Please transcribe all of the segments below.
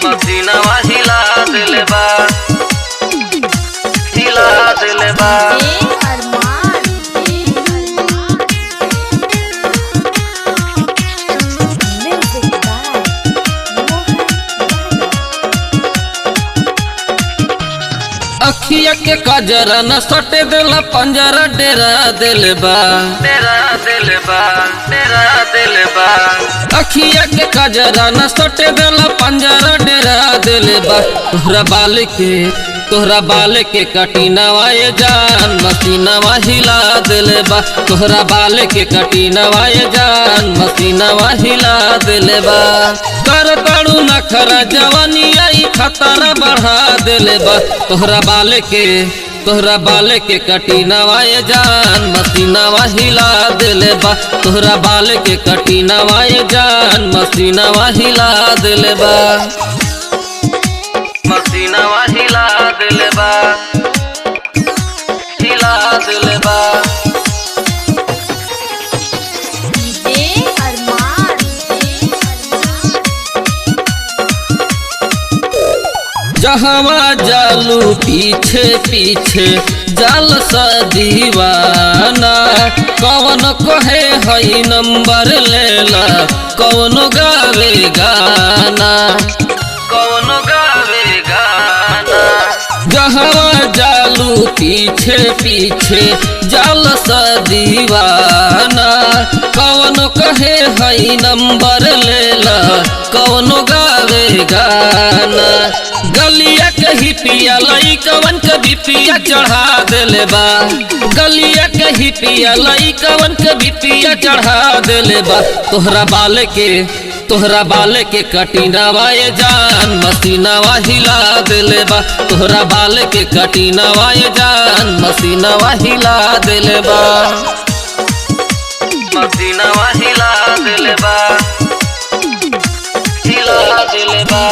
मसीनवा हिला दिले बा, हिला दिले बा। अखिया के काजरा न सटे देला पंजरा डेरा दिल बा, डेरा दिल बा, डेरा दिल बा। अखिया के काजरा न सटे देला पंजरा डेरा दिल बा। तोहरा बाल के कटीनवा ये जान मसीनवा हिला दिल बा। तोहरा बाल के कटीनवा ये जान मसीनवा हिला दिल बा। कर ताड़ू नखरा जवानी आई खतरा बढ़ा दिल बा। तोहरा बाल के कटीनवा ये जान मसीनवा हिला दिल बा। तोहरा बाल के कटीनवा ये जान मसीनवा हिला दिल बा। मसीनवा हिला दिल बा, हिला दिल बा। जहवा जालू पीछे पीछे जाल सा दीवाना। कौन कहे हई नंबर लेला कौन गावे गाना, कौन गावे गाना। जहवा जालू पीछे पीछे जाल सा दीवाना। कौन कहे हई नंबर लेला कौन गावे गाना। गलिया कही पिया लई कवन कभी पिया चढ़ा दिले बा। गलिया कही पिया लई कवन कभी पिया चढ़ा दिले बा। तोहरा बाल के कटीनवा ये जान मसीनवा हिला दिले बा। तोहरा बाल के कटीनवा ये जान मसीनवा हिला दिले बा। मसीनवा हिला दिले बा, हिला दिले बा।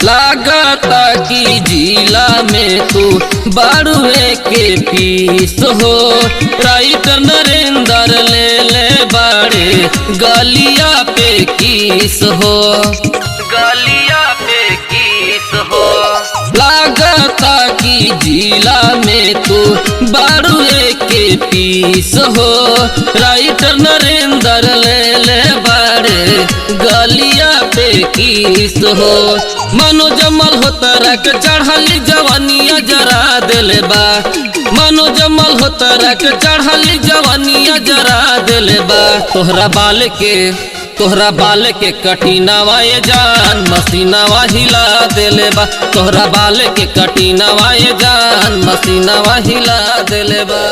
लागता की जिला में तू बारुए के पीस हो। राइटर नरेंद्र ले ले बाड़े गलिया पे किस हो, गलिया पे किस हो। लागता की जिला में तू बारुए के पीस हो। राइटर नरेंद्र ले ले बाड़े गलिया पे किस हो। मनोजमल हो तरह के चढ़ली जवानिया जरा दिले बा। मनोजमल हो तरह के चढ़ली जवानिया जरा दिले बा। तोहरा बाल के कटीनवा ये जान मसीनवा हिला दिले बा। तोहरा बाल के कटीनवा ये जान मसीनवा हिला दिले बा।